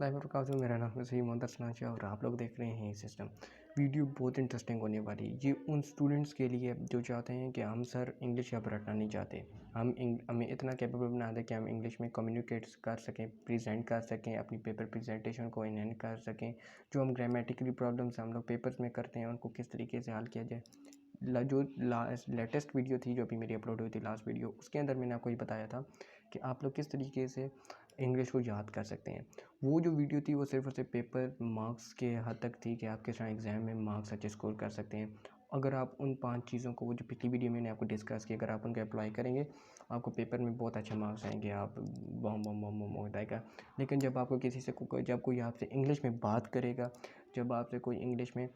वरहमतुल्लाहि मेरा नाम है सही मोहम्मद सनाचा और आप लोग देख रहे हैं ये सिस्टम। वीडियो बहुत इंटरेस्टिंग होने वाली है। ये उन स्टूडेंट्स के लिए जो चाहते हैं कि हम सर इंग्लिश अब रटना नहीं चाहते, हमें इतना कैपेबल बना दें कि हम इंग्लिश में कम्युनिकेट कर सकें, प्रेजेंट कर सकें, अपनी पेपर प्रेजेंटेशन को इनहेंस कर सकें। जो हम ग्रामेटिकली प्रॉब्लम्स हम लोग पेपर्स में करते हैं उनको किस तरीके से हल किया जाए। जो लेटेस्ट वीडियो थी जो अभी मेरी अपलोड हुई थी लास्ट वीडियो, उसके अंदर मैंने आपको ये बताया था कि आप लोग किस तरीके से इंग्लिश को याद कर सकते हैं। वो जो वीडियो थी वो सिर्फ और सिर्फ पेपर मार्क्स के हद तक थी कि आप किस तरह एग्ज़ाम में मार्क्स अच्छे स्कोर कर सकते हैं। अगर आप उन 5 चीज़ों को, वो जो पिछली वीडियो मैंने आपको डिस्कस की, अगर आप उनको अप्लाई करेंगे आपको पेपर में बहुत अच्छे मार्क्स आएंगे, आप बम बम बम बम हो जाएगा। लेकिन जब आपको किसी से जब कोई आपसे इंग्लिश में बात करेगा, जब आपसे कोई इंग्लिश में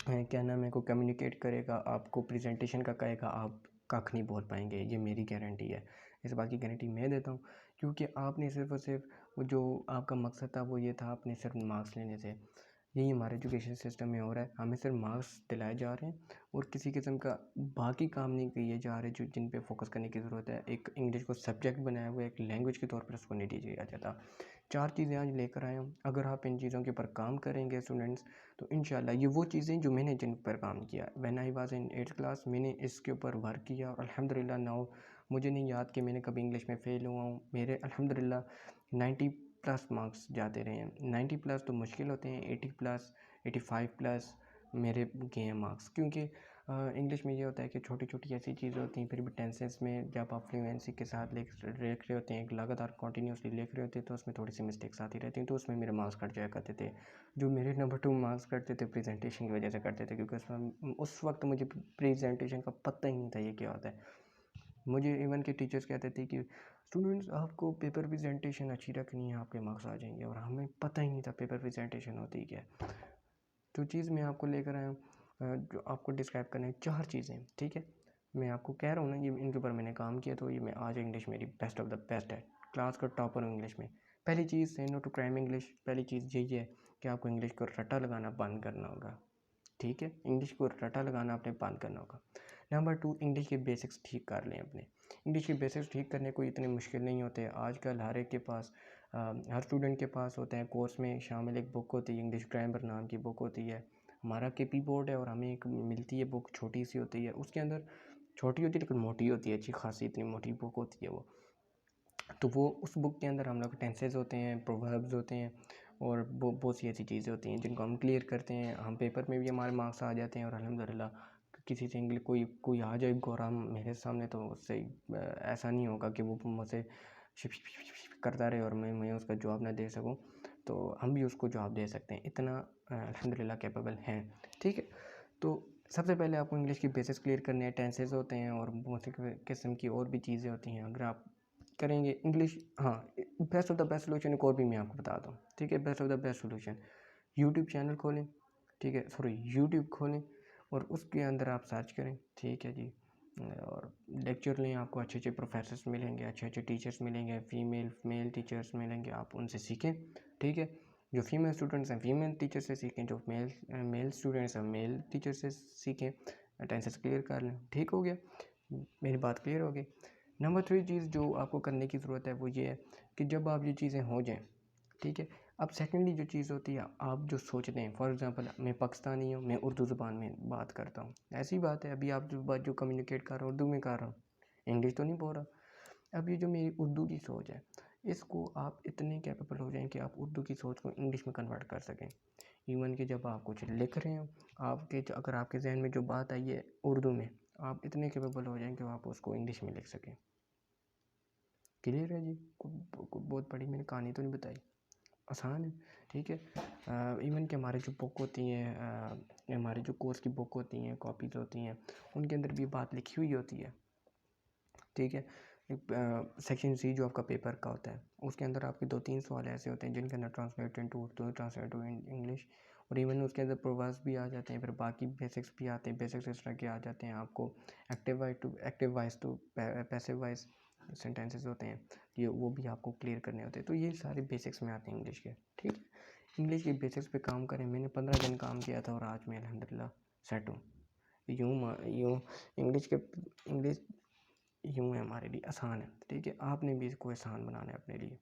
क्या नाम है को कम्युनिकेट करेगा, आपको प्रेजेंटेशन का कहेगा, आप कख नहीं बोल पाएंगे। ये मेरी गारंटी है, इस बात की गारंटी मैं देता हूँ। क्योंकि आपने सिर्फ और सिर्फ वो जो आपका मकसद था वो ये था, आपने सिर्फ मार्क्स लेने थे। यही हमारे एजुकेशन सिस्टम में हो रहा है, हमें सिर्फ मार्क्स दिलाए जा रहे हैं और किसी किस्म का बाकी काम नहीं किए जा रहे जो जिन पे फोकस करने की ज़रूरत है। एक इंग्लिश को सब्जेक्ट बनाया हुआ है, एक लैंग्वेज के तौर पर उसको नहीं दिया जाता। 4 चीज़ें आज लेकर आए हूँ। अगर आप इन चीज़ों के ऊपर काम करेंगे स्टूडेंट्स, तो इंशाल्लाह ये वो चीज़ें जो मैंने जिन पर काम किया when I was in 8th class, मैंने इसके ऊपर वर्क किया और अल्हम्दुलिल्लाह नाउ मुझे नहीं याद कि मैंने कभी इंग्लिश में फ़ेल हुआ हूँ। मेरे अल्हम्दुलिल्लाह 90 प्लस मार्क्स जाते रहे हैं। 90 प्लस तो मुश्किल होते हैं, 80 प्लस 85 प्लस मेरे गए हैं मार्क्स। क्योंकि इंग्लिश में ये होता है कि छोटी छोटी ऐसी चीज़ें होती हैं, फिर भी टेंसेस में जब आप फ्लुएंसी के साथ लिख रहे होते हैं, एक लगातार कंटिन्यूसली लिख रहे होते हैं, तो उसमें थोड़ी सी मिस्टेक्स आती रहती हैं, तो उसमें मेरे मार्क्स कट जाया करते थे। जो मेरे नंबर 2 मार्क्स कटते थे प्रेजेंटेशन की वजह से कटते थे, क्योंकि उसमें उस वक्त मुझे प्रेजेंटेशन का पता ही नहीं था ये क्या होता है। मुझे इवन के टीचर्स कहते थे कि स्टूडेंट्स आपको पेपर प्रेजेंटेशन अच्छी रखनी है, आपके मार्क्स आ जाएंगे, और हमें पता ही नहीं था पेपर प्रेजेंटेशन होती क्या है। जो चीज़ मैं आपको लेकर आया हूँ, जो आपको डिस्क्राइब करना है, 4 चीज़ें, ठीक है। मैं आपको कह रहा हूँ ना, ये इनके ऊपर मैंने काम किया, तो ये मैं आज इंग्लिश मेरी बेस्ट ऑफ द बेस्ट है, क्लास का टॉपर हूँ इंग्लिश में। पहली चीज़, से नो टू क्राइम इंग्लिश। पहली चीज़ यही है कि आपको इंग्लिश को रट्टा लगाना बंद करना होगा, ठीक है। इंग्लिश को रट्टा लगाना आपने बंद करना होगा। नंबर 2, इंग्लिश के बेसिक्स ठीक कर लें अपने। इंग्लिश के बेसिक्स ठीक करने कोई इतने मुश्किल नहीं होते। आजकल हर एक के पास, हर स्टूडेंट के पास होते हैं। कोर्स में शामिल एक बुक होती है, इंग्लिश ग्रामर नाम की बुक होती है। हमारा केपी बोर्ड है और हमें एक मिलती है बुक, छोटी सी होती है, उसके अंदर छोटी होती है लेकिन मोटी होती है, अच्छी खासी इतनी मोटी बुक होती है वो। तो वो उस बुक के अंदर हम लोग टेंसेज होते हैं, प्रोवर्ब्स होते हैं और बहुत सी ऐसी चीज़ें होती हैं जिनको हम क्लियर करते हैं। हम पेपर में भी हमारे मार्क्स आ जाते हैं और अल्हम्दुलिल्लाह किसी से इंग्लिश कोई आ जाए गोरा मेरे सामने, तो उससे ऐसा नहीं होगा कि वो मुझसे करता रहे और मैं उसका जवाब ना दे सकूं। तो हम भी उसको जवाब दे सकते हैं, इतना अल्हम्दुलिल्लाह कैपेबल हैं, ठीक है। तो सबसे पहले आपको इंग्लिश की बेसिक्स क्लियर करने हैं। टेंसेज होते हैं और बहुत सी किस्म की और भी चीज़ें होती हैं। अगर आप करेंगे इंग्लिश, हाँ, best of the best solution एक और भी मैं आपको बताता हूँ, ठीक है। Best of the best solution, YouTube channel खोलें, ठीक है, सॉरी यूट्यूब खोलें और उसके अंदर आप सर्च करें, ठीक है जी। और लेक्चर लें, आपको अच्छे अच्छे प्रोफेसर्स मिलेंगे, अच्छे अच्छे टीचर्स मिलेंगे, मेल टीचर्स मिलेंगे, आप उनसे सीखें, ठीक है। जो फीमेल स्टूडेंट्स हैं फीमेल टीचर से सीखें, जो मेल स्टूडेंट्स हैं मेल टीचर से सीखें। टेंसेस क्लियर कर लें, ठीक हो गया, मेरी बात क्लियर हो गई। नंबर 3 चीज़ जो आपको करने की ज़रूरत है वो ये है कि जब आप ये चीज़ें हो जाएं, ठीक है, अब सेकेंडली जो चीज़ होती है, आप जो सोचते हैं, फॉर एग्जांपल मैं पाकिस्तानी हूँ, मैं उर्दू ज़ुबान में बात करता हूँ, ऐसी बात है। अभी आप जो बात जो कम्युनिकेट कर रहा हूँ उर्दू में कर रहा हूँ, इंग्लिश तो नहीं बोल रहा। अब ये जो मेरी उर्दू की सोच है, इसको आप इतने कैपेबल हो जाएं कि आप उर्दू की सोच को इंग्लिश में कन्वर्ट कर सकें। इवन कि जब आप कुछ लिख रहे हो, अगर आपके जहन में जो बात आई है उर्दू में, आप इतने कैपेबल हो जाएं कि आप उसको इंग्लिश में लिख सकें। क्लियर है जी? बहुत बड़ी मैंने कहानी तो नहीं बताई, आसान है, ठीक है। इवन कि हमारे जो बुक होती हैं, हमारे जो कोर्स की बुक होती हैं, कॉपीज़ होती हैं, उनके अंदर भी बात लिखी हुई होती है, ठीक है। सेक्शन सी जो आपका पेपर का होता है, उसके अंदर आपके 2-3 सवाल ऐसे होते हैं जिनके अंदर translate into Urdu, translate to English, और इवन उसके अंदर प्रोवर्ब्स भी आ जाते हैं, फिर बाकी बेसिक्स भी आते हैं, बेसिक्स इस तरह के आ जाते हैं। आपको active voice to passive voice sentences होते हैं, ये वो भी आपको क्लियर करने होते हैं। तो ये सारे बेसिक्स में आते हैं इंग्लिश के, ठीक है। इंग्लिश के बेसिक्स पे काम करें। मैंने 15 दिन काम किया था और आज मैं अल्हम्दुलिल्लाह सेट हूँ। यूँ इंग्लिश यूँ है हमारे लिए आसान है, ठीक है। आपने भी इसको आसान बनाना है अपने लिए,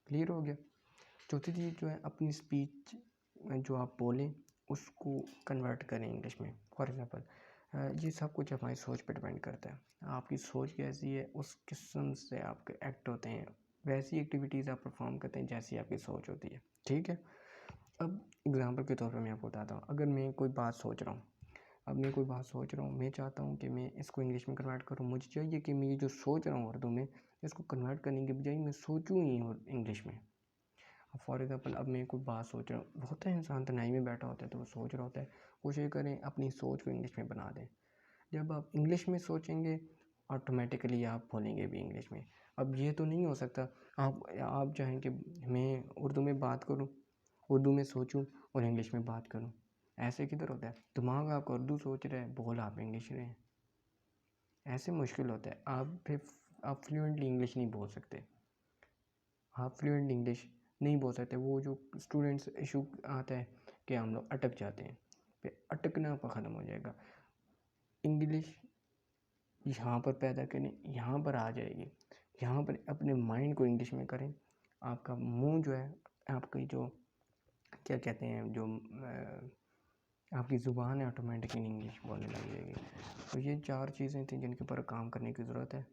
क्लियर हो गया। चौथी चीज़ जो है, अपनी स्पीच जो आप बोलें उसको कन्वर्ट करें इंग्लिश में। फॉर एग्ज़ाम्पल ये सब कुछ हमारी सोच पे डिपेंड करता है। आपकी सोच कैसी है उस किस्म से आपके एक्ट होते हैं, वैसी एक्टिविटीज़ आप परफॉर्म करते हैं जैसी आपकी सोच होती है, ठीक है। अब एग्ज़ाम्पल के तौर पे मैं आपको बताता हूँ, अगर मैं कोई बात सोच रहा हूँ, मैं चाहता हूँ कि मैं इसको इंग्लिश में कन्वर्ट करूँ। मुझे चाहिए कि मैं ये जो सोच रहा हूँ उर्दू में, इसको कन्वर्ट करने के बजाय मैं सोचूँ ही और इंग्लिश में। फॉर एग्ज़ाम्पल अब मैं कोई बात सोच रहा हूँ, होता है इंसान तन्हाई में बैठा होता है तो वो सोच रहा होता है, कोशिश करें अपनी सोच को इंग्लिश में बना दें। जब आप इंग्लिश में सोचेंगे ऑटोमेटिकली आप बोलेंगे भी इंग्लिश में। अब ये तो नहीं हो सकता आप चाहें कि मैं उर्दू में बात करूँ, उर्दू में सोचूँ और इंग्लिश में बात करूँ, ऐसे किधर होता है। दिमाग आपका उर्दू सोच रहा है, बोल आप इंग्लिश रहे हैं, ऐसे मुश्किल होता है। आप फ्लुएंटली इंग्लिश नहीं बोल सकते, आप फ्लुएंट इंग्लिश नहीं बोल सकते। वो जो स्टूडेंट्स इशू आता है कि हम लोग अटक जाते हैं, फिर अटकना पर ख़त्म हो जाएगा। इंग्लिश यहाँ पर पैदा करें, यहाँ पर आ जाएगी। यहाँ पर अपने माइंड को इंग्लिश में करें, आपका मुंह जो है, आपकी जो क्या कहते हैं, जो आपकी ज़ुबान है ऑटोमेटिकली इंग्लिश बोलने लग जाएगी। तो ये 4 चीज़ें थी जिनके ऊपर काम करने की ज़रूरत है।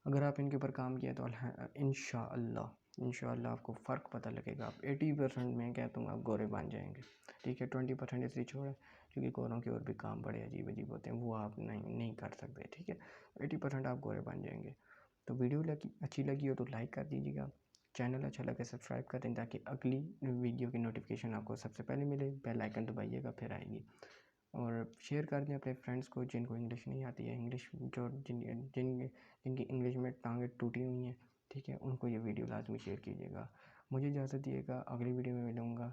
अगर आप इनके ऊपर काम किया तो इंशाअल्लाह आपको फ़र्क पता लगेगा। आप 80% मैं कहता हूँ आप गोरे बन जाएंगे, ठीक है। 20% इसलिए छोड़ें क्योंकि गोरों के और भी काम बड़े अजीब अजीब होते हैं, वो आप नहीं कर सकते, ठीक है। 80% आप गोरे बन जाएंगे। तो वीडियो अच्छी लगी हो तो लाइक कर दीजिएगा, चैनल अच्छा लगे सब्सक्राइब कर दें ताकि अगली वीडियो की नोटिफिकेशन आपको सबसे पहले मिले। बेल आइकन दबाइएगा फिर आएगी। और शेयर कर दें अपने फ्रेंड्स को जिनको इंग्लिश नहीं आती है, इंग्लिश जो जिनकी इंग्लिश में टांगें टूटी हुई हैं, ठीक है, उनको ये वीडियो लाजमी शेयर कीजिएगा। मुझे इजाज़त दिएगा, अगली वीडियो में मिलूँगा।